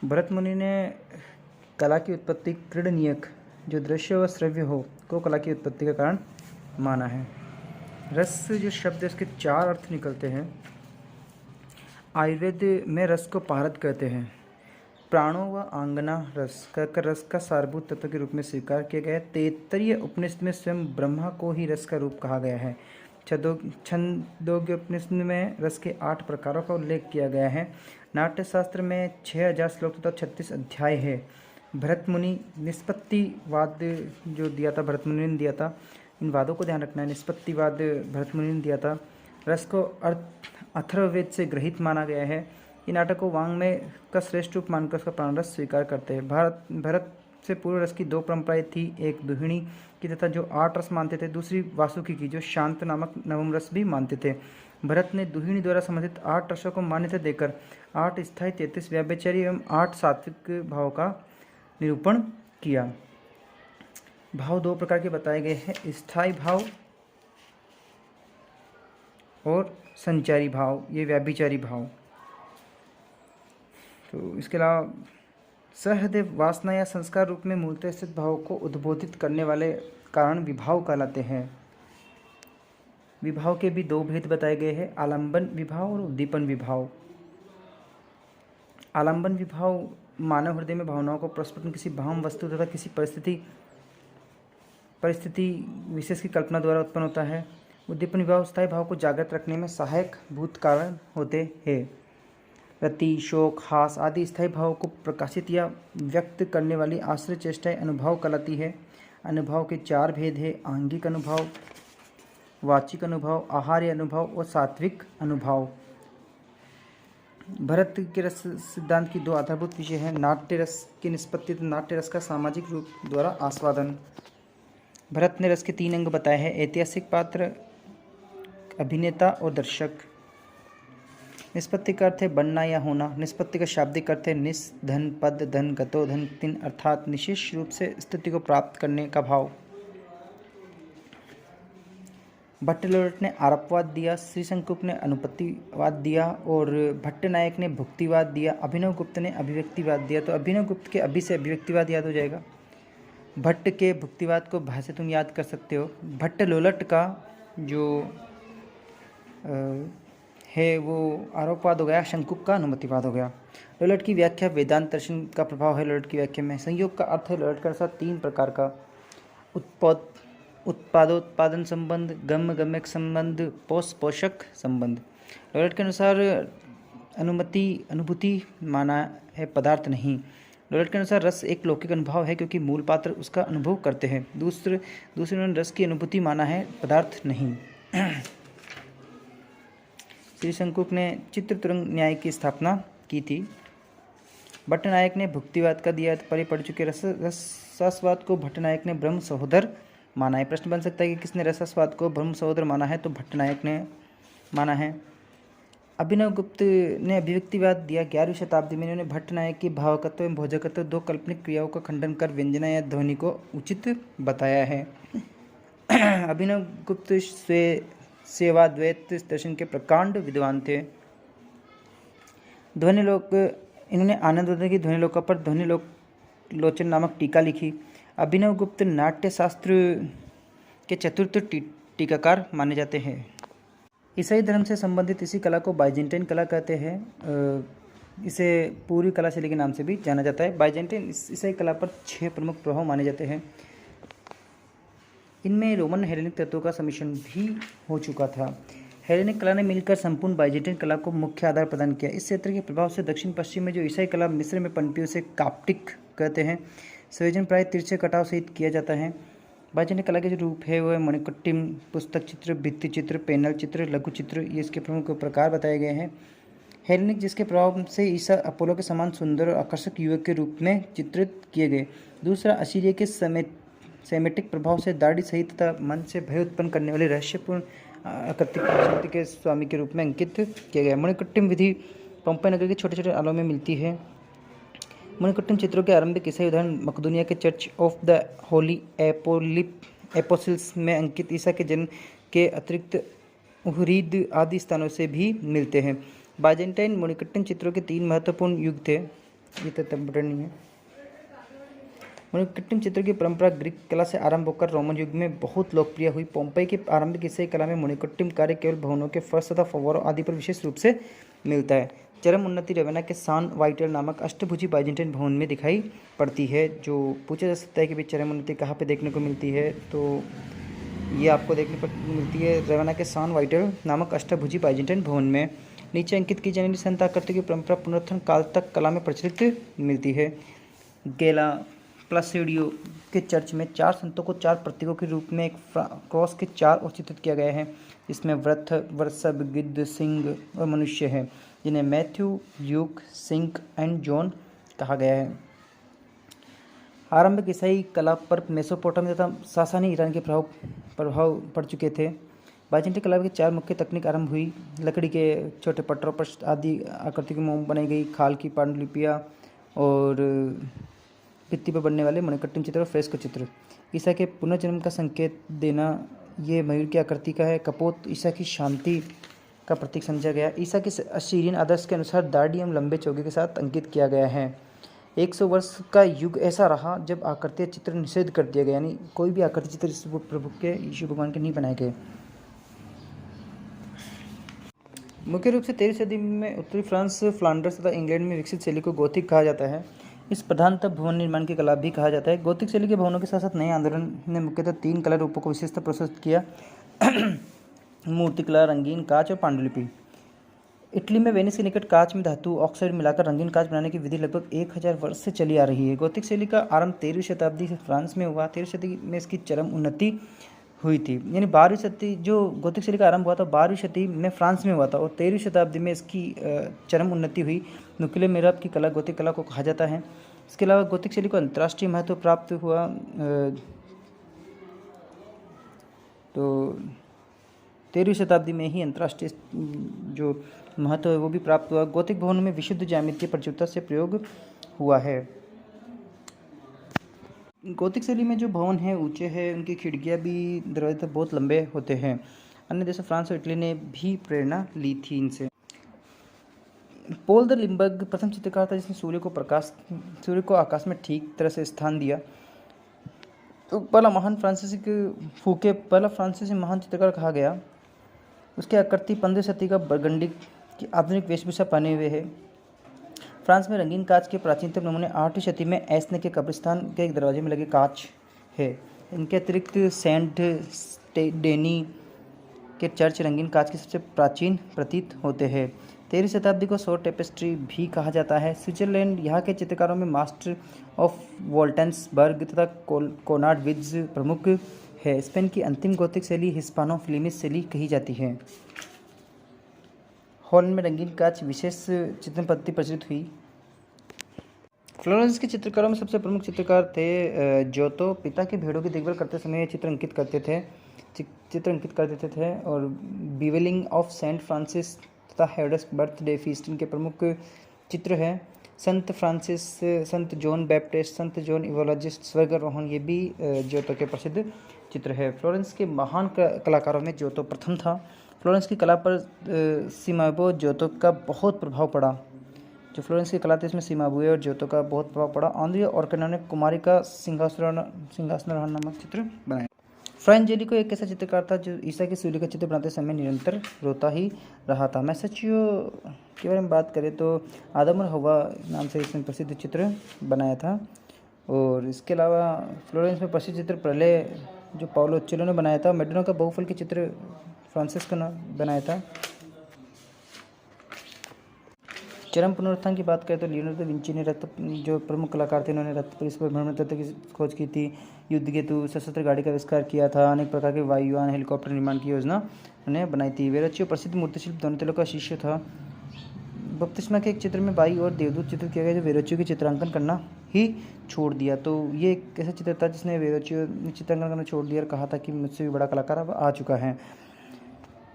भरत मुनि ने कला की उत्पत्ति क्रीडनीयक जो दृश्य व श्रव्य हो को कला की उत्पत्ति का कारण माना है। रस जो शब्द है इसके चार अर्थ निकलते हैं। आयुर्वेद में रस को पारद कहते हैं। प्राणों व आंगना रस कहकर रस का सारभूत तत्व के रूप में स्वीकार किया गया है। तैत्तरीय उपनिषद में स्वयं ब्रह्मा को ही रस का रूप कहा गया है। छंदोग्य उपनिषद में रस के 8 प्रकारों का उल्लेख किया गया है। नाट्यशास्त्र में 6000 श्लोक तथा 36 अध्याय है। भरत मुनि निष्पत्तिवाद जो दिया था, भरत मुनि ने दिया था, इन वादों को ध्यान रखना है। निष्पत्तिवाद भरत मुनि ने दिया था। रस को अथर्ववेद से ग्रहित माना गया है। ये नाटक को वाङ्मय का श्रेष्ठ रूप मानकर उसका प्राणरस स्वीकार करते हैं। भरत से पूर्व रस की 2 परंपराएं थी, एक दुहिणी की तथा जो 8 रस मानते थे, दूसरी वासुकी की जो शांत नामक नवम रस भी मानते थे। भरत ने दुहिणी द्वारा संबंधित 8 रसों को मान्यता देकर 8 स्थायी, 33 व्याभिचारी एवं 8 सात्विक भाव का निरूपण किया। भाव 2 प्रकार के बताए गए हैं, स्थायी भाव और संचारी भाव, ये व्याभिचारी भाव। तो इसके अलावा सहृदय वासना या संस्कार रूप में मूलतः स्थित भाव को उद्बोधित करने वाले कारण विभाव कहलाते हैं। विभाव के भी 2 भेद बताए गए हैं, आलंबन विभाव और उद्दीपन विभाव। आलंबन विभाव मानव हृदय में भावनाओं को प्रस्फुटन किसी भाव वस्तु तथा किसी परिस्थिति विशेष की कल्पना द्वारा उत्पन्न होता है। उद्दीपन विभाव स्थायी भाव को जागृत रखने में सहायक भूत कारण होते हैं। रति, शोक, हास आदि स्थायी भाव को प्रकाशित या व्यक्त करने वाली आश्रय चेष्टाएं अनुभव कहलाती है। अनुभव के 4 भेद हैं, आंगिक अनुभव, वाचिक अनुभव, आहार्य अनुभव और सात्विक अनुभव। भरत के रस सिद्धांत की 2 आधारभूत विषय हैं, नाट्य रस की निष्पत्ति तथा नाट्य रस का सामाजिक रूप द्वारा आस्वादन। भरत ने रस के 3 अंग बताए हैं, ऐतिहासिक पात्र, अभिनेता और दर्शक। निष्पत्ति का अर्थ है बनना या होना। निष्पत्ति का शाब्दिक अर्थ है निस, धन, पद, धन, गतो, धन, तिन अर्थात विशेष रूप से स्थिति को प्राप्त करने का भाव। भट्टलोलट ने आरोपवाद दिया, श्रीशंकुक ने अनुपत्तिवाद दिया और भट्टनायक ने भुक्तिवाद दिया। अभिनव गुप्त ने अभिव्यक्तिवाद दिया। तो अभिनव गुप्त के अभि से अभिव्यक्तिवाद याद हो जाएगा। भट्ट के भुक्तिवाद को भा से तुम याद कर सकते हो। भट्टलोलट का जो है वो आरोपवाद हो गया, शंकुक का अनुमतिवाद हो गया। लोलट की व्याख्या वेदांत दर्शन का प्रभाव है लोलट की व्याख्या में। संयोग का अर्थ है लोलट के अनुसार 3 प्रकार का, उत्पादोत्पादन संबंध, गम्य गम्यक संबंध, पोषक संबंध। लोलट के अनुसार अनुभूति माना है, पदार्थ नहीं। लोलट के अनुसार रस एक लौकिक अनुभव है क्योंकि मूल पात्र उसका अनुभव करते हैं। दूसरे ने रस की अनुभूति माना है, पदार्थ नहीं। श्रीशंकुक ने चित्रतुरंग न्याय की स्थापना की थी। भट्टनायक ने भुक्तिवाद का दिया। परे पढ़ चुके रसास्वाद को भट्टनायक ने ब्रह्म सहोदर माना है। प्रश्न बन सकता है कि किसने रसास्वाद को ब्रह्म सहोदर माना है, तो भट्टनायक ने माना है। अभिनव गुप्त ने अभिव्यक्तिवाद दिया। 11वीं शताब्दी में इन्होंने भट्टनायक की भावकत्व एवं भोजकत्व 2 काल्पनिक क्रियाओं का खंडन कर व्यंजना या ध्वनि को उचित बताया है। अभिनव गुप्त सेवाद्वैत दर्शन के प्रकांड विद्वान थे। ध्वनिलोक, इन्होंने आनंदवर्धन की ध्वनिलोका पर ध्वनिलोचन नामक टीका लिखी। अभिनव गुप्त नाट्यशास्त्र के चतुर्थ टीकाकार माने जाते हैं। ईसाई धर्म से संबंधित इसी कला को बाइजेंटाइन कला कहते हैं। इसे पूर्वी कला शैली के नाम से भी जाना जाता है। बाइजेंटाइन ईसाई कला पर 6 प्रमुख प्रभाव माने जाते हैं। इनमें रोमन हेलेनिक तत्वों का सम्मिश्रण भी हो चुका था। हेलेनिक कला ने मिलकर संपूर्ण बाइजेंटाइन कला को मुख्य आधार प्रदान किया। इस क्षेत्र के प्रभाव से दक्षिण पश्चिम में जो ईसाई कला मिस्र में पनपी उसे काप्टिक कहते हैं। संयोजन प्राय तिरछे कटाव सहित किया जाता है। बाइजेंटाइन कला के जो रूप है वह मणिकट्टिम, पुस्तक चित्र, भित्ति चित्र, पैनल चित्र, लघु चित्र, ये इसके प्रमुख प्रकार बताए गए हैं। हेलेनिक जिसके प्रभाव से ईसा अपोलो के समान सुंदर और आकर्षक युवक के रूप में चित्रित किए गए। दूसरा असीरिया के सेमेटिक प्रभाव से दाढ़ी सहित तथा मन से भय उत्पन्न करने वाले रहस्यपूर्ण आकृतिक शक्ति के स्वामी के रूप में अंकित किया गया। मणिकट्टिम विधि पोम्पई नगर के छोटे छोटे आलों में मिलती है। मणिकट्टिम चित्रों के आरंभिक ईसाई उदाहरण मकदूनिया के चर्च ऑफ द होली एपोसिल्स में अंकित ईसा के जन्म के अतिरिक्त उहरीद आदि स्थानों से भी मिलते हैं। बाइजेंटाइन मणिकट्टिम चित्रों के 3 महत्वपूर्ण युग थे। ये तो इम्पोर्टेंट नहीं है। मणिकट्टिम चित्र की परंपरा ग्रीक कला से आरंभ होकर रोमन युग में बहुत लोकप्रिय हुई। पोम्पई की आरंभिक ईसाई कला में मणिकट्टिम कार्य केवल भवनों के फर्श तथा फव्वारों आदि पर विशेष रूप से मिलता है। चरम उन्नति रवेना के सान वाइटल नामक अष्टभुजी बाइजेंटाइन भवन में दिखाई पड़ती है। जो पूछा जा सकता है कि भाई चरम उन्नति कहाँ पे देखने को मिलती है, तो ये आपको देखने पर मिलती है रवेना के सान वाइटल नामक अष्टभुजी बाइजेंटाइन भवन में। नीचे अंकित की जाने वाली संत आकृति की परंपरा पुनरुत्थान काल तक कला में प्रचलित मिलती है। गेला प्लासिडियो के चर्च में 4 संतों को 4 प्रतीकों के रूप में एक क्रॉस के 4 और चित्रित किया गया है, जिसमें व्रत, वृषभ, गिद्ध, सिंह और मनुष्य है, जिन्हें मैथ्यू, ल्यूक, सिंक एंड जॉन कहा गया है। आरंभिक ईसाई कला पर मेसोपोटामिया तथा सासानी ईरान के प्रभाव पड़ चुके थे। बाइजेंटाइन कला की 4 मुख्य तकनीक आरंभ हुई। लकड़ी के छोटे पत्थरों पर आदि आकृति की मोम बनाई गई, खाल की पांडुलिपियाँ और भित्ति पर बनने वाले मणिकट्टिम चित्र और फ्रेस्को चित्र। ईसा के पुनर्जन्म का संकेत देना ये मयूर की आकृति का है। कपोत ईसा की शांति का प्रतीक समझा गया। ईसा के असीरियन आदर्श के अनुसार दाढ़ी एवं लंबे चौके के साथ अंकित किया गया है। 100 वर्ष का युग ऐसा रहा जब आकृतिक चित्र निषेध कर दिया गया, यानी कोई भी आकृतिक चित्र प्रभु के यीशु भगवान के नहीं बनाए गए। मुख्य रूप से 13वीं सदी में उत्तरी फ्रांस, फ्लांडर्स तथा इंग्लैंड में विकसित शैली को गोथिक कहा जाता है। इस प्रधानतः भवन निर्माण की कला भी कहा जाता है। गोथिक शैली के भवनों के साथ साथ नए आंदोलन ने मुख्यतः 3 कला रूपों को विशेषता प्रस्तुत किया मूर्तिकला, रंगीन कांच और पांडुलिपि। इटली में वेनिस के निकट कांच में धातु ऑक्साइड मिलाकर रंगीन कांच बनाने की विधि लगभग 1000 वर्ष से चली आ रही है। गोथिक शैली का आरंभ 13वीं शताब्दी से फ्रांस में हुआ। 13वीं शताब्दी में इसकी चरम उन्नति हुई थी, यानी 12वीं शताब्दी जो गोथिक शैली का आरंभ हुआ था 12वीं शताब्दी में फ्रांस में हुआ था और 13वीं शताब्दी में इसकी चरम उन्नति हुई। नुकीले मेहराब की कला गोथिक कला को कहा जाता है। इसके अलावा गोथिक शैली को अंतर्राष्ट्रीय महत्व प्राप्त हुआ। तो 13वीं शताब्दी में ही अंतर्राष्ट्रीय जो महत्व है वो भी प्राप्त हुआ। गोथिक भवनों में विशुद्ध ज्यामिति प्रचुरता से प्रयोग हुआ है। गोथिक शैली में जो भवन है ऊंचे हैं, उनकी खिड़कियां भी, दरवाजे बहुत लंबे होते हैं। अन्य देशों फ्रांस और इटली ने भी प्रेरणा ली थी इनसे। पॉल द लिम्बर्ग प्रथम चित्रकार था जिसने सूर्य को आकाश में ठीक तरह से स्थान दिया। तो पहला फ्रांसीसी महान चित्रकार कहा गया। उसकी आकृति 15वीं शताब्दी का बरगंडी की आधुनिक वेशभूषा पहने हुए है। फ्रांस में रंगीन कांच के प्राचीनतम नमूने 8वीं शताब्दी में एस्ने के कब्रिस्तान के एक दरवाजे में लगे कांच है। इनके अतिरिक्त सेंट डेनी के चर्च रंगीन कांच के सबसे प्राचीन प्रतीत होते हैं। 13वीं शताब्दी को सौर टेपेस्ट्री भी कहा जाता है। स्विट्जरलैंड यहाँ के चित्रकारों में मास्टर ऑफ वोल्टेंसबर्ग तथा कोनार्ड विट्ज प्रमुख है। स्पेन की अंतिम गोथिक शैली हिस्पानो फ्लेमिश शैली कही जाती है। हॉलैंड में रंगीन कांच विशेष चित्रण पद्धति प्रचलित हुई। फ्लोरेंस के चित्रकारों में सबसे प्रमुख चित्रकार थे जोतो। पिता की भेड़ों की देखभाल करते समय चित्र अंकित करते थे और बीवेलिंग ऑफ सेंट फ्रांसिस तथा हेडस बर्थडे फीस्ट इनके प्रमुख चित्र हैं। संत फ्रांसिस, संत जॉन बैप्टिस्ट, संत जॉन इवोलॉजिस्ट, स्वर्गारोहण, ये भी जोतो के प्रसिद्ध चित्र है। फ्लोरेंस के महान कलाकारों में जोतो प्रथम था। फ्लोरेंस की कला पर सिमाबो जोतो का बहुत प्रभाव पड़ा। जो फ्लोरेंस की कला थी इसमें सिमाबुए और जोतो का बहुत प्रभाव पड़ा। आंद्रिया ऑर्कना ने कुमारी का सिंहासनारोहण नामक चित्र बनाया। फ्रा एंजेलिको एक ऐसा चित्रकार था जो ईसा के सूर्य का चित्र बनाते समय निरंतर रोता ही रहा था। मैसेचियो के बारे में बात करें तो आदम और हवा नाम से इसने प्रसिद्ध चित्र बनाया था। और इसके अलावा फ्लोरेंस में प्रसिद्ध चित्र प्रलय जो पाओलो चेलो ने बनाया था। मेडोना का बहुफल के चित्र फ्रांसिस्को ने बनाया था। चरम पुनरुत्थान की बात करें तो लियोनार्डो विंची ने जो प्रमुख कलाकार थे उन्होंने रक्त परिस्पर भ्रमण तत्व की खोज की थी। युद्ध हेतु सशस्त्र गाड़ी का आविष्कार किया था। अनेक प्रकार के वायुयान, हेलीकॉप्टर निर्माण की योजना उन्होंने बनाई थी। वेरोचियो प्रसिद्ध मूर्तिशिल्प दोनातेलो का शिष्य था। बपतिस्मा के एक चित्र में बाई और देवदूत चित्र किया गया जो वेरोचियो की चित्रांकन करना ही छोड़ दिया। तो ये एक ऐसा चित्र था जिसने वेरोचियो ने चित्रांकन करना छोड़ दिया और कहा था कि मुझसे भी बड़ा कलाकार अब आ चुका है।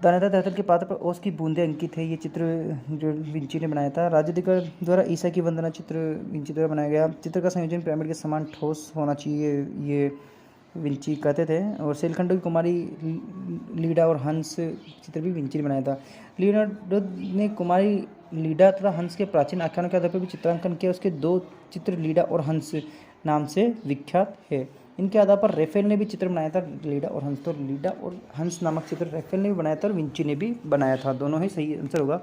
दानेदार धरातल के पात्र पर ओस की बूंदें अंकित है। ये चित्र जो विंची ने बनाया था। राजाधिकार द्वारा ईसा की वंदना चित्र विंची द्वारा बनाया गया। चित्र का संयोजन पिरामिड के समान ठोस होना चाहिए। ये विंची कहते थे। और सेलखंडों की कुमारी लीडा और हंस चित्र भी विंची ने बनाया था। लियोनार्डो ने कुमारी लीडा तथा हंस के प्राचीन आख्यानों के आधार पर भी चित्रांकन किया। उसके 2 चित्र लीडा और हंस नाम से विख्यात है। इनके आधार पर रेफेल ने भी चित्र बनाया था, लीडा और हंस। तो लीडा और हंस नामक चित्र रेफेल ने भी बनाया था और विंची ने भी बनाया था। दोनों ही सही आंसर होगा।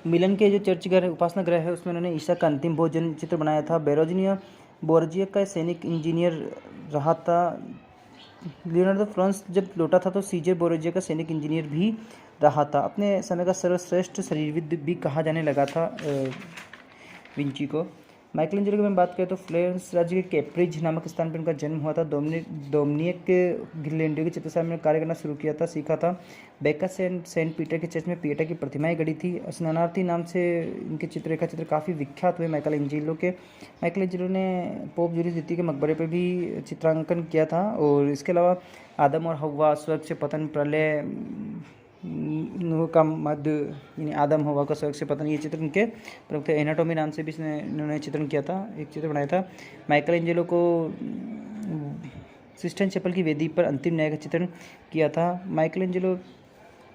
मिलन के जो चर्च घर है, उपासना ग्रह है, उसमें उन्होंने ईसा का अंतिम भोजन चित्र बनाया था। बोर्जिया का सैनिक इंजीनियर रहा था। लियोनार्डो फ्रांस जब लौटा था तो सीजे बोर्जिया का सैनिक इंजीनियर भी रहा था। अपने समय का सर्वश्रेष्ठ शरीरविद भी कहा जाने लगा था विंची को। माइकलेंजेलो की मैं बात करें तो फ्लोरेंस राज्य के कैप्रिज नामक स्थान पर उनका जन्म हुआ था। डोमिनिक गिरलेंडियो की चित्रशाला में कार्य करना शुरू किया था, सीखा था। बेका सेंट पीटर के चर्च में पिएटा की प्रतिमाएं गढ़ी थी। स्नानार्थी नाम से इनके रेखा चित्र काफ़ी विख्यात हुए माइकलेंजेलो के। माइकलेंजेलो ने पोप जूलियस द्वितीय के मकबरे पर भी चित्रांकन किया था। और इसके अलावा आदम और हव्वा, स्वर्ग से पतन, प्रलय, नूह का मध्य यानी आदम हवा का स्वर्ग से पतन, ये चित्र इनके प्रमुख थे। एनाटोमी नाम से भी इन्होंने चित्रण किया था, एक चित्र बनाया था। माइकलेंजेलो को सिस्टन चैपल की वेदी पर अंतिम न्याय का चित्रण किया था। माइकलेंजेलो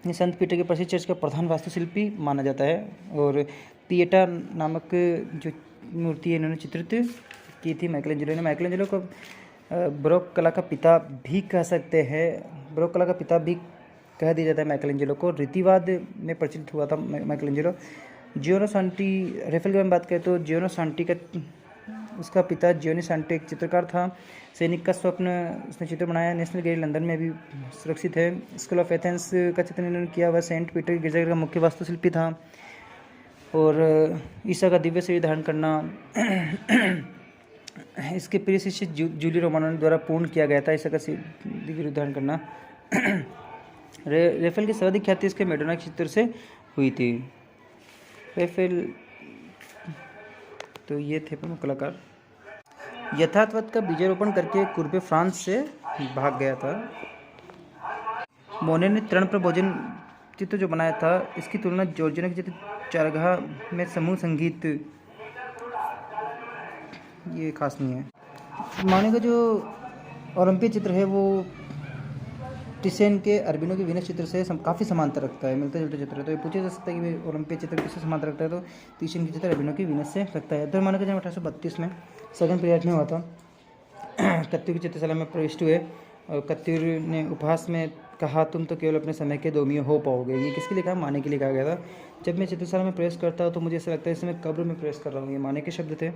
संत पीटर के प्रसिद्ध चर्च का प्रधान वास्तुशिल्पी माना जाता है। और पिएटा नामक जो मूर्ति है इन्होंने चित्रित की थी माइकलेंजेलो ने। माइकलेंजेलो को बारोक कला का पिता भी कह सकते हैं, बारोक कला का पिता भी कह दिया जाता है माइकलेंजेलो को। रीतिवाद में प्रचलित हुआ था माइकलेंजेलो। जियोनो सांटी, रेफेल की हम बात करें तो जियोनो सांटी का उसका पिता जियोनी सांटी एक चित्रकार था। सैनिक का स्वप्न उसने चित्र बनाया। नेशनल गैलरी लंदन में भी सुरक्षित है। स्कूल ऑफ एथेंस का चित्र इन्होंने किया। वह सेंट पीटर के गिरजाघर का मुख्य वास्तुशिल्पी था। और ईसा का दिव्य शरीर धारण करना इसके प्रिय शिष्य जूलियो रोमानो द्वारा पूर्ण किया गया था, ईसा का दिव्य शरीर धारण करना। रेफेल की सर्वाधिक ख्याति इसके मैडोना के चित्र से हुई थी। रेफेल तो ये थे प्रमुख कलाकार। यथार्थवाद का बीजारोपण करके कुर्बे फ्रांस से भाग गया था। मोने ने तृण पर भोजन चित्र जो बनाया था, इसकी तुलना जॉर्जिनो के चित्र चारगाह में समूह संगीत, ये खास नहीं है। माने का जो ओलंपिक चित्र है वो टिसेन के अरबिनो के वीनस चित्र से काफ़ी समानता रखता है, मिलता जुलता चित्र है। तो ये पूछा जा सकता है कि ओलंपिक चित्र किससे समानता रखता है, तो टिसेन की चित्र अरबिनो की वीनस से रखता है। धर्माना का जन्म 1832 में सेकंड पीरियड में हुआ था। कत्यूर की चित्रशाला में प्रविष्ट हुए और कत्यूर ने उपहास में कहा, तुम तो केवल अपने समय के दोमियों हो पाओगे। ये किसके लिए कहा? माने के लिए कहा गया था। जब मैं चित्रशाला में प्रवेश करता हूँ तो मुझे ऐसा लगता है जैसे मैं कब्र में प्रवेश कर रहा हूँ। ये माने के शब्द थे।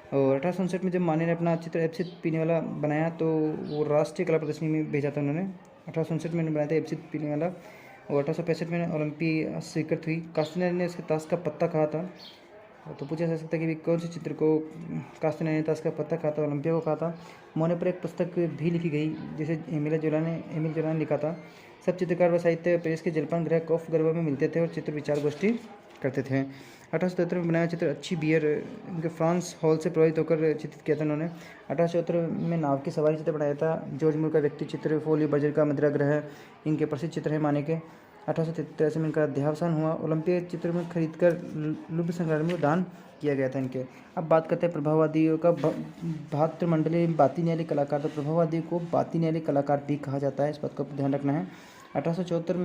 और 1859 में जब माने ने अपना चित्र एप्सित पीने वाला बनाया तो वो राष्ट्रीय कला प्रदर्शनी में भेजा था उन्होंने। 1859 में बनाया था एप्सित पीने वाला। और 1865 में ओलंपिक स्वीकृत हुई। कास्टिनर ने उसके ताश का पत्ता कहा था। तो पूछा जा सकता है कि कौन से चित्र को कास्टिनर ने ताश का पत्ता कहा था? ओलंपिया को कहा था। मोने पर एक पुस्तक भी लिखी गई जिसे एमिल जोला ने लिखा था। सब चित्रकार व साहित्य पेरिस के जलपान गृह कॉफ गर्वा में मिलते थे और चित्र विचार गोष्ठी करते थे। 1873 में बनाया चित्र अच्छी बियर इनके फ्रांस हॉल से प्रभावित होकर चित्रित किया था उन्होंने। 1874 में नाव की सवारी चित्र बनाया था। जॉर्ज मूर का व्यक्ति चित्र, फोलियो बर्जर का मदिरा ग्रह इनके प्रसिद्ध चित्र हैं माने के। 1883 में इनका देहावसान हुआ। ओलंपिक चित्र में खरीद कर लुब्ध संग्रहालय में दान किया गया था इनके। अब बात करते हैं प्रभाववादियों का। भातृमंडलीय बाती न्यायालय कलाकार, तो प्रभाववादी को बाती न्यायालय कलाकार भी कहा जाता है, इस बात का ध्यान रखना है। 1874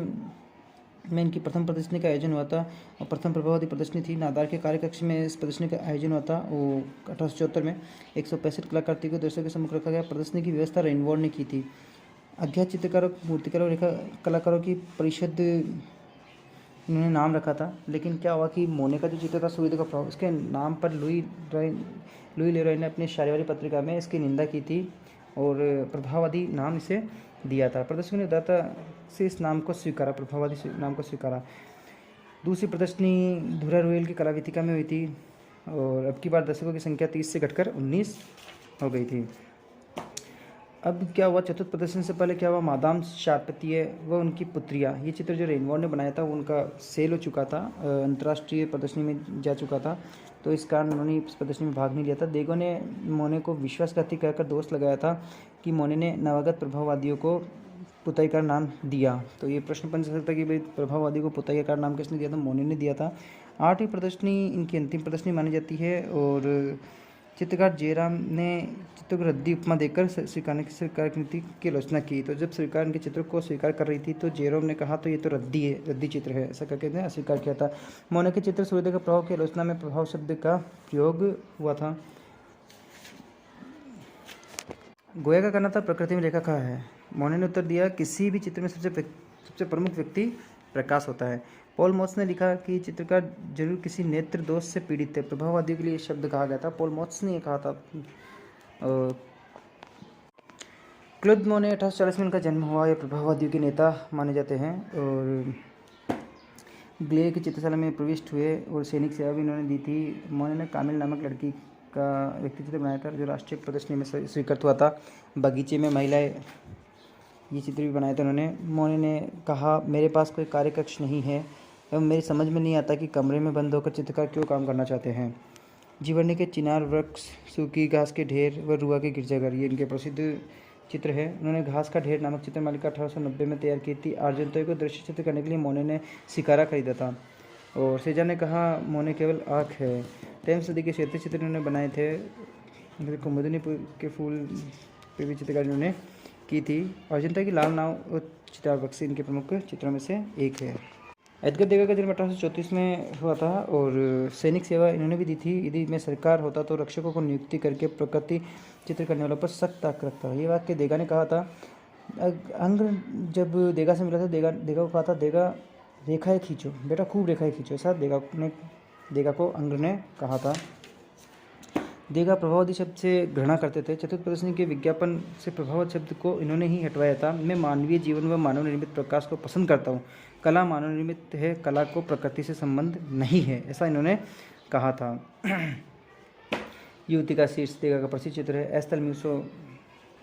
में इनकी प्रथम प्रदर्शनी का आयोजन हुआ था और प्रथम प्रभाववादी प्रदर्शनी थी। नादार के कार्यकक्ष में इस प्रदर्शनी का आयोजन हुआ था। वो 1874 में 165 कलाकृति को दर्शकों के सम्मुख रखा गया। प्रदर्शनी की व्यवस्था रेनवॉर्ड ने की थी। अज्ञात चित्रकारों, मूर्तिकारों, रेखा कलाकारों की परिषद इन्होंने नाम रखा था। लेकिन क्या हुआ कि मोने का जो चित्र था सूर्योदय का प्रभाव, इसके नाम पर लुई लेरॉय ने अपनी शारीवारी पत्रिका में इसकी निंदा की थी और प्रभाववादी नाम इसे दिया था। प्रदर्शनी ने उदारता से इस नाम को स्वीकारा, प्रभाववादी नाम को स्वीकारा। दूसरी प्रदर्शनी धुरा रोयल की कलाविथिका में हुई थी और अब की बार दर्शकों की संख्या 30 से घटकर 19 हो गई थी। अब क्या हुआ, चतुर्थ प्रदर्शन से पहले क्या हुआ, मादाम शार्पतीय व उनकी पुत्रियाँ, ये चित्र जो रेनवॉर्ड ने बनाया था वो उनका सेल हो चुका था, अंतर्राष्ट्रीय प्रदर्शनी में जा चुका था, तो इस कारण उन्होंने इस प्रदर्शनी में भाग नहीं लिया था। देगो ने मोने को विश्वासघाती कहकर दोष लगाया था कि मोने ने नवागत प्रभाववादियों को पुताईकार नाम दिया। तो ये प्रश्न बन सकता है कि भाई प्रभाववादी को पुताईकार नाम किसने दिया था? मोने ने दिया था। 8वीं प्रदर्शनी इनकी अंतिम प्रदर्शनी मानी जाती है और चित्रकार जयराम ने चित्रों को रद्दी उपमा देकर स्वीकार की नीति की आलोचना की। तो जब सरकार इनके चित्रों को स्वीकार कर रही थी तो जयराम ने कहा तो ये तो रद्दी है, रद्दी चित्र है, ऐसा करके ने अस्वीकार किया था। मोने के चित्र सूर्योदय के प्रभाव की आलोचना में प्रभाव शब्द का प्रयोग हुआ था। गोया का कहना था प्रकृति में रेखा कहाँ है। मोने ने उत्तर दिया किसी भी चित्र में सबसे प्रमुख व्यक्ति प्रकाश होता है। पॉल मोट्स ने लिखा कि चित्रकार जरूर किसी नेत्र दोष से पीड़ित है। प्रभाववादियों के लिए शब्द कहा गया था, पॉल मोट्स ने कहा था। क्लोद मोने 1840 में इनका जन्म हुआ। ये प्रभाववादियों के नेता माने जाते हैं और ग्ले की चित्रशाला में प्रविष्ट हुए और सैनिक सेवा भी इन्होंने दी थी। मोने ने कामिल नामक लड़की का व्यक्तिचित्र बनाया था जो राष्ट्रीय प्रदर्शनी में स्वीकृत हुआ था। बगीचे में महिलाएं, ये चित्र भी बनाया था उन्होंने। मोने ने कहा मेरे पास कोई कार्यकक्ष नहीं है एवं मेरी समझ में नहीं आता कि कमरे में बंद होकर चित्रकार क्यों काम करना चाहते हैं। जीवनी के चिनार वृक्ष, सूखी घास के ढेर व रुआ के गिरजाघर, ये इनके प्रसिद्ध चित्र है। उन्होंने घास का ढेर नामक चित्र मालिका 1890 में तैयार की थी। आर्जेंतो को दृश्य चित्र करने के लिए मोने ने शिकारा खरीदा था और सेजान ने कहा मोने केवल आँख है। 13वीं सदी के क्षेत्रीय चित्र इन्होंने बनाए थे। कुमुदिनी के फूल पे भी चित्रकारी इन्होंने की थी। आर्जेंतो की लाल नाव और चितार बक्सी इनके प्रमुख चित्रों में से एक है। एडगर देगा का जन्म 1834 में हुआ था और सैनिक सेवा इन्होंने भी दी थी। यदि मैं सरकार होता तो रक्षकों को नियुक्ति करके प्रकृति चित्र करने वालों पर सख्त ताक रखता। ये वाक्य देगा ने कहा था। अंग्र जब देगा से मिला था, देगा को कहा था देगा रेखाएं खींचो बेटा, खूब रेखाएं खींचो, ऐसा देगा को अंग्र ने कहा था। देगा प्रभाववादी शब्द से घृणा करते थे। चतुर्थ प्रदर्शनी के विज्ञापन से प्रभाववाद शब्द को इन्होंने ही हटवाया था। मैं मानवीय जीवन व मानव निर्मित प्रकाश को पसंद करता हूँ। कला मानव निर्मित है, कला को प्रकृति से संबंध नहीं है, ऐसा इन्होंने कहा था। युवती का शीर्ष देगा का प्रसिद्ध चित्र है। एस्थल म्यूसो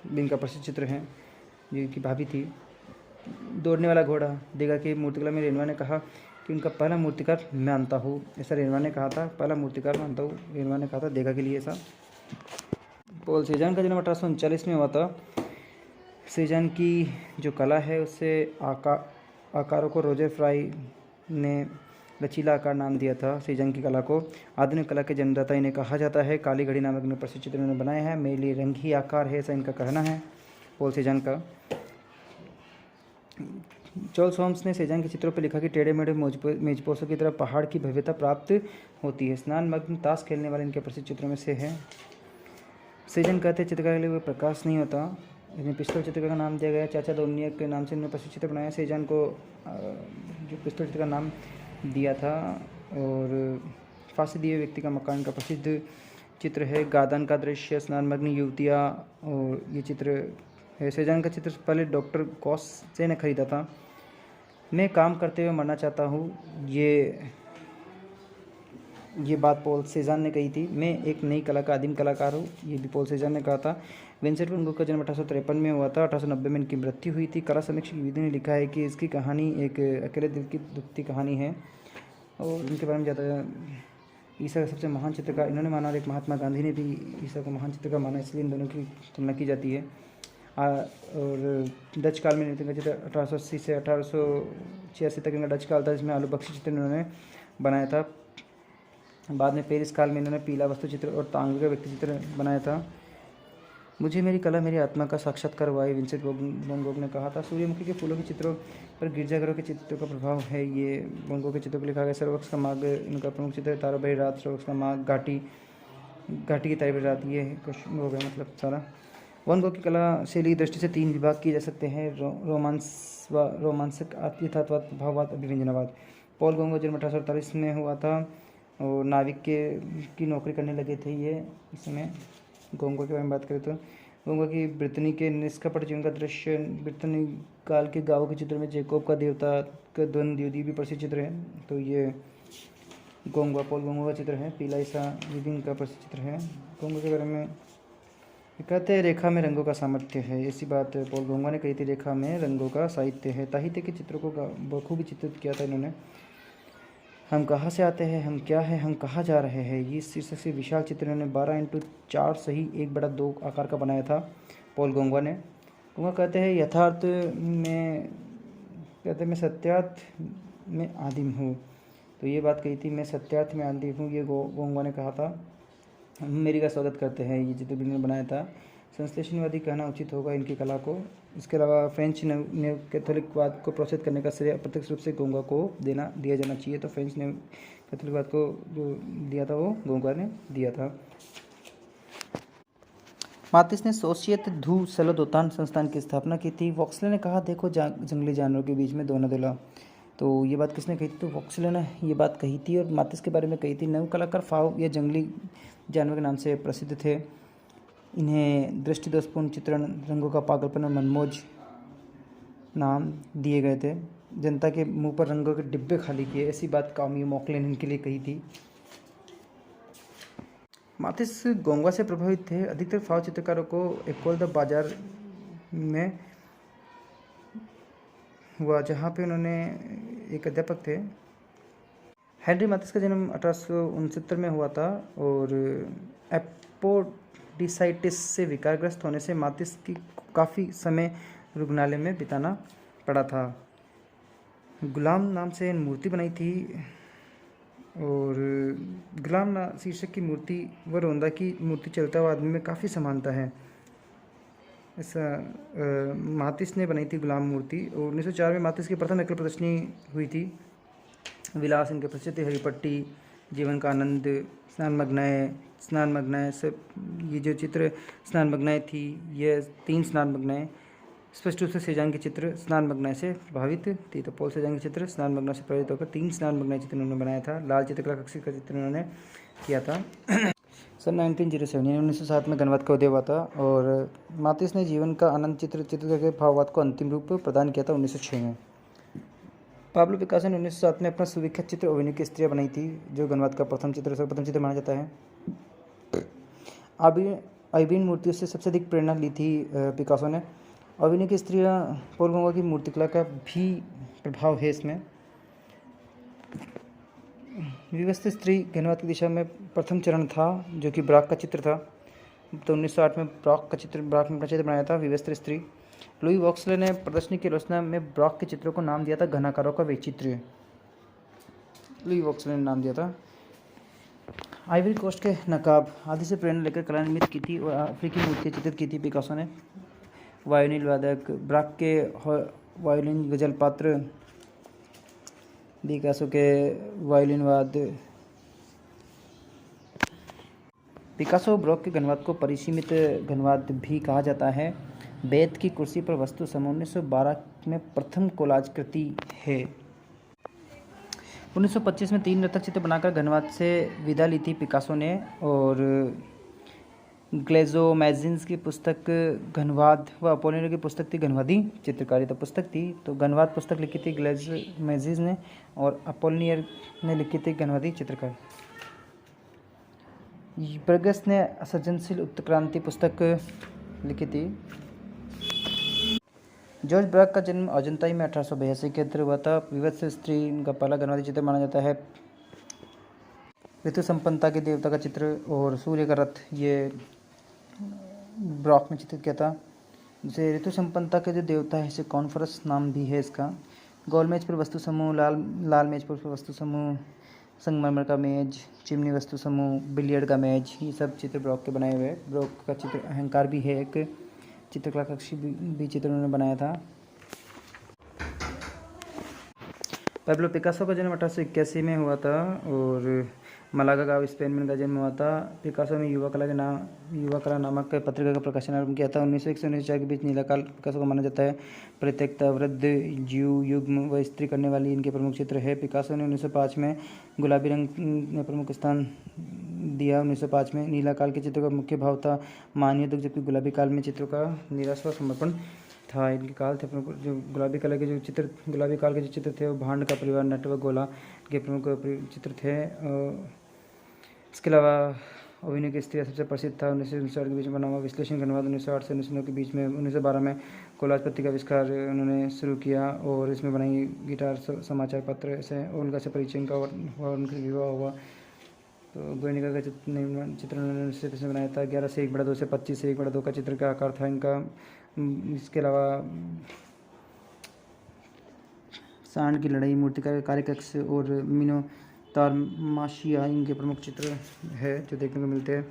इनका प्रसिद्ध चित्र है, जिनकी भाभी थी। दौड़ने वाला घोड़ा, देगा की मूर्तिकला में रेनवा ने कहा कि उनका पहला मूर्तिकार मैं मानता हूँ, ऐसा रेनवा ने कहा था। पहला मूर्तिकार मानता हूँ, रेनवा ने कहा था देगा के लिए ऐसा। पॉल सेजान का जन्म 1839 में हुआ था। सेजान की जो कला है उससे आकारों को रोजर फ्राई ने लचीला आकार नाम दिया था। सेजान की कला को आधुनिक कला के जन्मदाता इन्हें कहा जाता है। काली घड़ी नामक इन्हें प्रसिद्ध चित्र इन्होंने बनाए हैं। मेरे लिए रंग ही आकार है, ऐसा इनका कहना है पॉल सेजान का। चार्ल्स होम्स ने सेजान के चित्रों पर लिखा कि टेढ़े मेढ़े मेजपोशों की तरह पहाड़ की भव्यता प्राप्त होती है। स्नान मग्न ताश खेलने वाले इनके प्रसिद्ध चित्रों में से है। सेजान कहते हैं चित्रकार के लिए कोई प्रकाश नहीं होता। इन्हें पिस्तौल चित्र का नाम दिया गया। चाचा दोनिया के नाम से इन्होंने प्रसिद्ध चित्र बनाया। सेजान को जो पिस्तौल चित्र का नाम दिया था। और फांसी दिए व्यक्ति का मकान का प्रसिद्ध चित्र है। गादन का दृश्य, स्नानमग्न युवतियाँ, और ये चित्र है। सेजान का चित्र पहले डॉक्टर कॉस से ने खरीदा था। मैं काम करते हुए मरना चाहता हूँ, ये बात पॉल सेजान ने कही थी। मैं एक नई कला का आदिम कलाकार हूँ, ये भी पॉल सेजान ने कहा था। विंसेंट वैन गॉग का जन्म 1853 में हुआ था। 1890 में इनकी मृत्यु हुई थी। कला समीक्षक विधि ने लिखा है कि इसकी कहानी एक अकेले दिल की दुखती कहानी है और इनके बारे में ज़्यादा। ईसा का सबसे महान चित्रकार इन्होंने माना और एक महात्मा गांधी ने भी ईसा को महान चित्रकार माना, इसलिए इन दोनों की तुलना की जाती है। और डच काल में इनका चित्र 1880 से 1886 तक इनका डच काल था, जिसमें आलू बख्शी चित्र इन्होंने बनाया था। बाद में पेरिस काल में इन्होंने पीला वस्तु चित्र और तांग का व्यक्ति चित्र बनाया था। मुझे मेरी कला मेरी आत्मा का साक्षात्कार हुआ है, विंसेंट वैन गॉग ने कहा था। सूर्यमुखी के फूलों के चित्रों पर गिरजाघरों के चित्रों का प्रभाव है, ये वैन गॉग के चित्रों पर लिखा गया। सर्वक्ष का मार्ग इनका प्रमुख चित्र है। तारा भरी रात, सर्वक्ष का मार्ग, घाटी की तारी भरी रात, ये क्वेश्चन हो गया मतलब सारा। वैन गॉग की कला शैली की दृष्टि से 3 विभाग किए जा सकते हैं: रोमांसिक, यथार्थवाद, भाववाद, अभिव्यंजनावाद। पॉल गॉग का जन्म 1848 में हुआ था और नाविक की नौकरी करने लगे थे ये इसमें। गोंगो के बारे में बात करें तो गोंगो की ब्रितनी के निष्कपट जीवन का दृश्य, ब्रितनी काल के गाँव के चित्र में जैकोब का देवता का द्वंद्व भी प्रसिद्ध चित्र है। तो ये गोंगो, पॉल गोंगो का चित्र है। पीला ईसा विभिन्न का प्रसिद्ध चित्र है। गोंगो के बारे में कहते हैं रेखा में रंगों का सामर्थ्य है, ऐसी बात पॉल गोंगो ने कही थी। रेखा में रंगों का साहित्य है। साहित्य के चित्रों को बखूबी चित्रित किया था इन्होंने। हम कहाँ से आते हैं, हम क्या है, हम कहाँ जा रहे हैं, ये शीर्षक से विशाल चित्र इन्होंने 12x4 सही 1/2 आकार का बनाया था पॉल गोंगो ने। गोंगो कहते हैं यथार्थ में, कहते मैं सत्यार्थ में आदिम हूँ। तो ये बात कही थी, मैं सत्यार्थ में आदिम हूँ, ये गोंगो ने कहा था। मेरी का स्वागत करते हैं। ये चित्र भी इन्होंने बनाया था। संश्लेषणवादी कहना उचित होगा इनकी कला को। इसके अलावा फ्रेंच ने कैथोलिकवाद को प्रोत्साहित करने का श्रेय अप्रत्यक्ष रूप से गोंगा को दिया जाना चाहिए। तो फ्रेंच ने कैथोलिकवाद को जो दिया था वो गोंगा ने दिया था। मातिस ने सोशियत धू सलोदोतान संस्थान की स्थापना की थी। वॉक्सले ने कहा, देखो जंगली जानवरों के बीच में दोना-दूल्हा। तो ये बात किसने कही थी? तो वॉक्सले ने ये बात कही थी और मातिस के बारे में कही थी। नव कलाकार फाव ये जंगली जानवर के नाम से प्रसिद्ध थे। इन्हें दृष्टिदोषपूर्ण चित्रण, रंगों का पागलपन और मनमोज नाम दिए गए थे। जनता के मुंह पर रंगों के डिब्बे खाली किए, ऐसी बात कामी मॉकले ने इनके लिए कही थी। मातिस गोंगा से प्रभावित थे। अधिकतर फाव चित्रकारों को एकोल द बाजार में हुआ, जहाँ पे उन्होंने एक अध्यापक थे। हेनरी मातिस का जन्म 1869 में हुआ था और एपोडिसाइटिस से विकारग्रस्त होने से मातिस की काफ़ी समय रुग्णालय में बिताना पड़ा था। गुलाम नाम से मूर्ति बनाई थी और गुलाम शीर्षक की मूर्ति व रोंदा की मूर्ति चलता हुआ आदमी में काफ़ी समानता है। ऐसा मातिस ने बनाई थी गुलाम मूर्ति। और 1904 में मातिस की प्रथम एकल प्रदर्शनी हुई थी। विलास इनके प्रसिद्ध, हरिपट्टी, जीवन का आनंद, स्नान मग्नाएँ सब। ये जो चित्र स्नान मग्नाएँ थी, ये 3 स्नान मग्नाएँ स्पष्ट रूप से सेजान के चित्र स्नान मग्नाएँ से प्रभावित थी। तो पॉल सेजान के चित्र स्नान मग्नाएँ से प्रभावित होकर 3 स्नान मग्नाएँ चित्र उन्होंने बनाया था। लाल चित्रकला कक्षी का चित्र उन्होंने किया था। सन 1907 यानी 1907 में घनवाद का उदय हुआ था और मातिस ने जीवन का आनंद चित्र करके भाववाद को अंतिम रूप प्रदान किया था 1906 में। पाब्लो पिकासो ने 1907 में अपना सुविख्यात चित्र ओविनी की स्त्रियाँ बनाई थी, जो घनवाद का प्रथम चित्र माना जाता है। आइबीन मूर्तियों से सबसे अधिक प्रेरणा ली थी पिकासो ने। ओविनी की स्त्रियाँ पॉल गोंगा की मूर्तिकला का भी प्रभाव है इसमें। विवस्थित स्त्री घनवाद की दिशा में प्रथम चरण था, जो कि ब्राक का चित्र था। तो 1908 में ब्राक में अपना चित्र बनाया था, विवस्थित स्त्री। लुई वॉक्सले ने प्रदर्शनी की आलोचना में ब्राक के चित्रों को नाम दिया था घनाकारों का वैचित्र्य। लुई वॉक्सले ने नाम दिया था। आइवरी कोस्ट के नकाब आदि से प्रेरणा लेकर कला निर्मित की थी और अफ्रीकी मूर्तियाँ चित्रित की थी पिकासो ने। वायोलिन वादक ब्राक के वायोलिन गजल पात्र, पिकासो के वायोलिन वाद। पिकासो ब्राक के घनवाद को परिसीमित घनवाद भी कहा जाता है। बेत की कुर्सी पर वस्तु समूह 1912 में प्रथम कोलाज कृति है। 1925 में 3 नर्तक चित्र बनाकर घनवाद से विदा ली थी पिकासो ने और ग्लेजो मैजिन्स की पुस्तक घनवाद व अपोलिनर की पुस्तक थी घनवादी चित्रकारिता पुस्तक थी। तो घनवाद पुस्तक लिखी थी ग्लेजो मैजिन्स ने और अपोलिनियर ने लिखी थी घनवादी चित्रकार। बर्गस ने सृजनशील उत्क्रांति पुस्तक लिखी थी। जॉर्ज ब्राक का जन्म अजंताई में 1882 के अंदर हुआ था। विवत्स स्त्री का पहला घनवादी चित्र माना जाता है। ऋतु संपन्नता के देवता का चित्र और सूर्य का रथ ये ब्राक ने चित्रित किया था। जैसे ऋतु संपन्नता के जो देवता है, इसे कॉन्फरस नाम भी है इसका। गोल मेज पर वस्तु समूह, लाल मेज पर वस्तु समूह, संगमरमर का मेज, चिमनी वस्तु समूह, बिलियर्ड का मेज, ये सब चित्र ब्राक के बनाए हुए हैं। ब्राक का चित्र अहंकार भी है, एक चित्रकला कक्षी भी चित्र उन्होंने बनाया था। पाब्लो पिकासो का जन्म 1881 में हुआ था और मलागा गाँव स्पेन में इनका जन्म हुआ था। पिकासो ने युवा कला नामक पत्रिका का प्रकाशन आरंभ किया था। 1901 से 1904 के बीच नीला काल पिकासो को माना जाता है। परित्यक्ता, वृद्ध, जीव, युग्म व स्त्री करने वाली इनके प्रमुख चित्र है। पिकासो ने 1905 में गुलाबी रंग ने प्रमुख स्थान दिया। 1905 में नीला काल के चित्रों का मुख्य भाव था मान युद्ध, जबकि गुलाबी काल में चित्रों का निराश व समर्पण था। इनके काल थे प्रमुख जो गुलाबी काल के जो चित्र थे वो भांड का परिवार, नट व गोला के प्रमुख चित्र थे। इसके अलावा ओविनी की स्त्रियाँ सबसे प्रसिद्ध था। 1960 के बीच में बना हुआ विश्लेषण घनवाद 1908 से 1909 के बीच में। 1912 में कोलाज पत्ती का आविष्कार उन्होंने शुरू किया और इसमें बनाई गिटार, समाचार पत्र ऐसे। उनका से परिचय का हुआ, उनका विवाह हुआ। तो गोयनिका का चित्र उन्होंने से बनाया था। 11 से 1/2 से 25 से 1/2 का चित्र का आकार था इनका। इसके अलावा सांड की लड़ाई, मूर्तिकार कार्यकक्ष और मिनोतार माशिया इनके प्रमुख चित्र है जो देखने को मिलते हैं।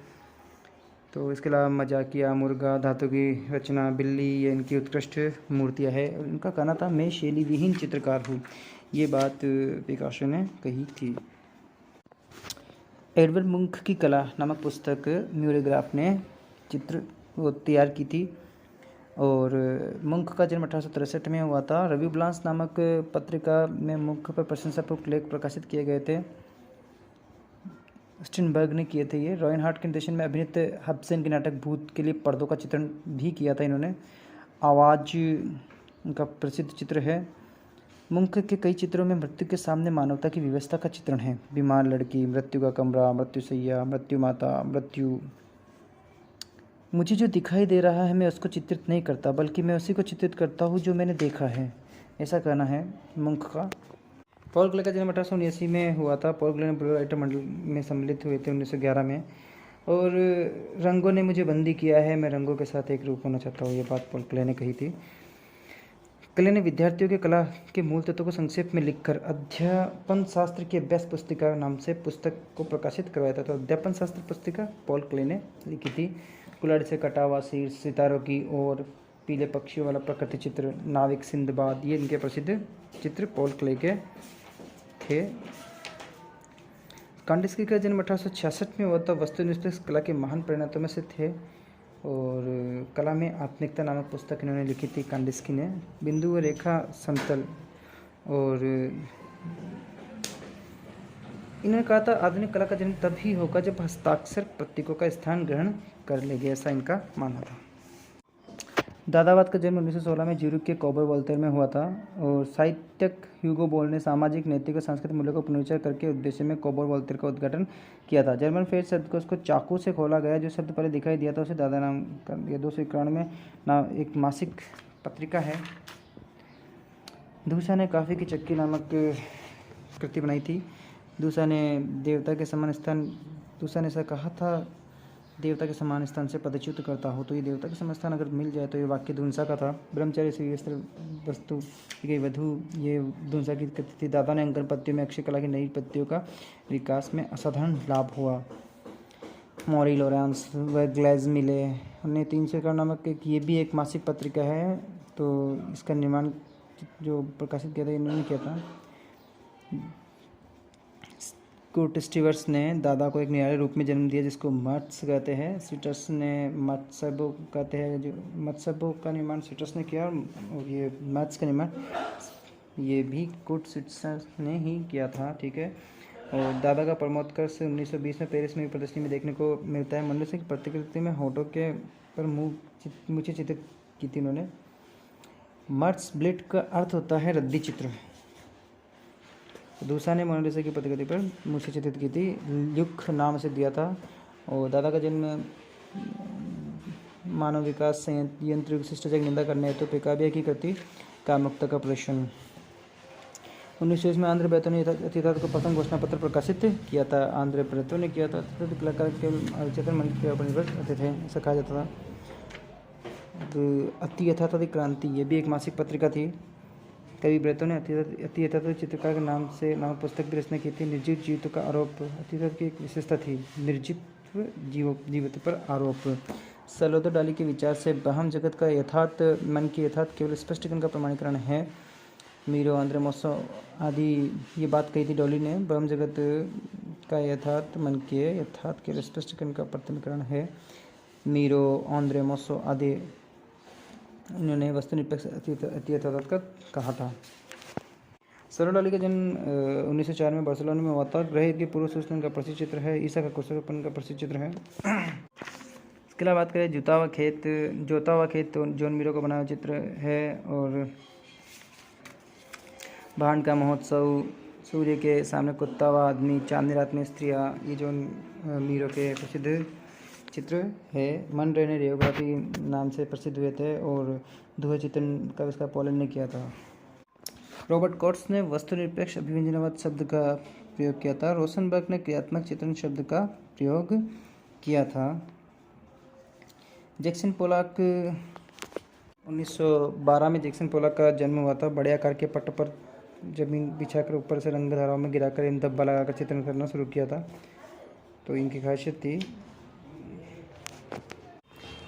तो इसके अलावा मजाकिया, मुर्गा, धातु की रचना, बिल्ली, ये इनकी उत्कृष्ट मूर्तियाँ है। उनका कहना था मैं शैली विहीन चित्रकार हूँ, ये बात पिकासो ने कही थी। एडवर्ड मुंक की कला नामक पुस्तक म्यूरोग्राफ ने चित्र वो तैयार की थी। और मुंक का जन्म 1863 में हुआ था। रवि ब्लांस नामक पत्रिका में मुंक पर प्रशंसापूर्वक लेख प्रकाशित किए गए थे। स्टिनबर्ग ने किए थे ये। रॉयन हार्ट के निर्देशन में अभिनीत हब्सन के नाटक भूत के लिए पर्दों का चित्रण भी किया था इन्होंने। आवाज़ उनका प्रसिद्ध चित्र है। मुंक के कई चित्रों में मृत्यु के सामने मानवता की व्यवस्था का चित्रण है। बीमार लड़की, मृत्यु का कमरा, मृत्युशैया, मृत्यु माता, मृत्यु। मुझे जो दिखाई दे रहा है मैं उसको चित्रित नहीं करता, बल्कि मैं उसी को चित्रित करता हूँ जो मैंने देखा है, ऐसा कहना है मुंक का। पॉल क्ले का जन्म 1879 में हुआ था। पॉल क्ले ब्लू राइटर मंडल में सम्मिलित हुए थे 1911 में। और रंगों ने मुझे बंदी किया है, मैं रंगों के साथ एक रूप होना चाहता हूँ, ये बात पॉल क्ले ने कही थी। क्ले ने विद्यार्थियों के कला के मूल तत्वों को संक्षेप में लिखकर अध्यापन शास्त्र की अभ्यास पुस्तिका नाम से पुस्तक को प्रकाशित करवाया था। तो अध्यापन शास्त्र पुस्तिका पॉल क्ले ने लिखी थी। कुल्हाड़ी से कटा हुआ सिर, सितारों की ओर, पीले पक्षियों वाला प्रकृति चित्र, नाविक सिंदबाद, ये इनके प्रसिद्ध चित्र पॉल क्ले के थे। कांडिस्की का जन्म 1866 में हुआ था। वस्तुनिष्ठ कला के महान प्रेरणाओं में से थे। और कला में आत्मिकता नामक पुस्तक इन्होंने लिखी थी कांडिस्की ने। बिंदु व रेखा समतल। और इन्होंने कहा था आधुनिक कला का जन्म तब ही होगा जब हस्ताक्षर प्रतीकों का स्थान ग्रहण कर लेंगे, ऐसा इनका मानना था। दादावाद का जन्म 1916 में ज्यूरिख के कॉबर वॉल्टेर में हुआ था। और साहित्यक ह्यूगो बोल ने सामाजिक, नैतिक और सांस्कृतिक मूल्यों का पुनर्विचार करके उद्देश्य में कॉबर वॉल्टेर का उद्घाटन किया था। जर्मन फेर शब्द को उसको चाकू से खोला गया। जो शब्द पहले दिखाई दिया था उसे दादा नाम कर दिया। 291 में एक मासिक पत्रिका है। दूसा ने काफ़ी की चक्की नामक कृति बनाई थी। दूसा ने देवता के समान स्थान, दूसा ने ऐसा कहा था, देवता के समान स्थान से पदच्युत करता हो। तो ये देवता के समान स्थान अगर मिल जाए तो ये वाक्य धुंसा का था। ब्रह्मचारी से वस्तु की गई वधु, ये धुंसा की कृति थी। दादा ने अंकन पत्तियों में अक्षय कला की नई पत्तियों का विकास में असाधारण लाभ हुआ। मॉरी लॉरेंस व ग्लेज मिले हमने 300 नामक एक, ये भी एक मासिक पत्रिका है। तो इसका निर्माण जो प्रकाशित किया था इन्होंने किया था। कुर्ट स्टीवर्ट्स ने दादा को एक निराले रूप में जन्म दिया जिसको मत्स्य कहते हैं। स्वीटर्स ने मत्स्यबो कहते हैं, जो मत्स्यबो का निर्माण स्वीटर्स ने किया। और ये मत्स्य का निर्माण ये भी कुर्ट स्टीवर्ट्स ने ही किया था, ठीक है। और दादा का परमोत्कर्ष 1920 में पेरिस में प्रदर्शनी में देखने को मिलता है। मनुष्य की प्रतिकृति में होठों के पर मुझे चित्रित की थी उन्होंने। मर्स ब्लिट का अर्थ होता है रद्दी चित्र। दूसरा ने मोनालिसा की प्रतिकृति पर मुझे चित्रित की थी, ल्यूक नाम से दिया था। और दादा का जन्म मानव विकास संयंत्र शिष्टाचार की निंदा करने हेतु पेकाबिया की कृति कामुकता का प्रदर्शन। 1920 में आंध्र बेतो ने यथार्थ को प्रथम घोषणा पत्र प्रकाशित किया था। आंध्र बेतो ने किया था। कलाकार केवल चेतन मन के ऊपर निर्भर रहते थे, ऐसा कहा जाता था। अति यथार्थवादी क्रांति, ये भी एक मासिक पत्रिका थी। कवि ब्रेतो ने अति यथार्थवादी चित्रकार के नाम से नामक पुस्तक भी रचना की थी। निर्जीव जीवित का आरोप अतिथि की एक विशेषता थी, निर्जीव जीवित पर आरोप। सलोदो डाली के विचार से बहम जगत का यथार्थ मन की यथार्थ केवल स्पष्टीकरण का प्रमाणीकरण है। मीरो, आंद्रे मोसो आदि ये बात कही थी डॉली ने। बहम जगत का यथार्थ मन के यथार्थ केवल स्पष्टीकरण का प्रमाणीकरण है। मीरो, आंद्रे मोसो आदि उन्होंने वस्तुनिरपेक्ष अति यथार्थ का कहा था। सलोदो डाली का जन्म 1904 में बार्सिलोना में हुआ था। ग्रह की पूर्व सूचना का प्रसिद्ध चित्र है। ईसा का कुशलपन का प्रसिद्ध चित्र है। इसके अलावा बात करें जोता हुआ खेत तो जॉन मीरो का बनाया चित्र है। और भांड का महोत्सव, सूर्य के सामने कुत्ता व आदमी, चांदनी रात में स्त्रियाँ, ये जॉन मीरो के प्रसिद्ध चित्र है। मन रे ने रेयोग्राफी नाम से प्रसिद्ध हुए थे। और धुएं चित्रण का आविष्कार पोलैंड ने किया था। रॉबर्ट कोट्स ने वस्तुनिरपेक्ष अभिव्यंजनावाद शब्द का प्रयोग किया था। रोशनबर्ग ने क्रियात्मक चित्रण शब्द का प्रयोग किया था। जैक्सन पोलॉक 1912 में जैक्सन पोलॉक का जन्म हुआ था। बड़े आकार के पट पर जमीन बिछाकर ऊपर से रंग धाराओं में गिराकर इन धब्बा लगाकर चित्रण करना शुरू किया था। तो इनकी खासियत थी।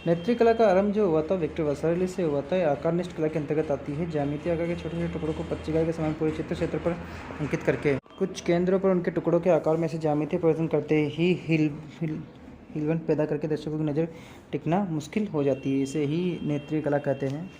नेत्री कला का आरंभ जो हुआ था विक्टर वसारेली से हुआ था। यह आकारनिष्ठ कला के अंतर्गत आती है। ज्यामितीय आकार के छोटे छोटे टुकड़ों को पच्चीकार के समान पूरे क्षेत्र पर अंकित करके कुछ केंद्रों पर उनके टुकड़ों के आकार में से ज्यामितीय परिवर्तन करते ही हिलवंत पैदा करके दर्शकों की नज़र टिकना मुश्किल हो जाती है। इसे ही नेत्री कला कहते हैं।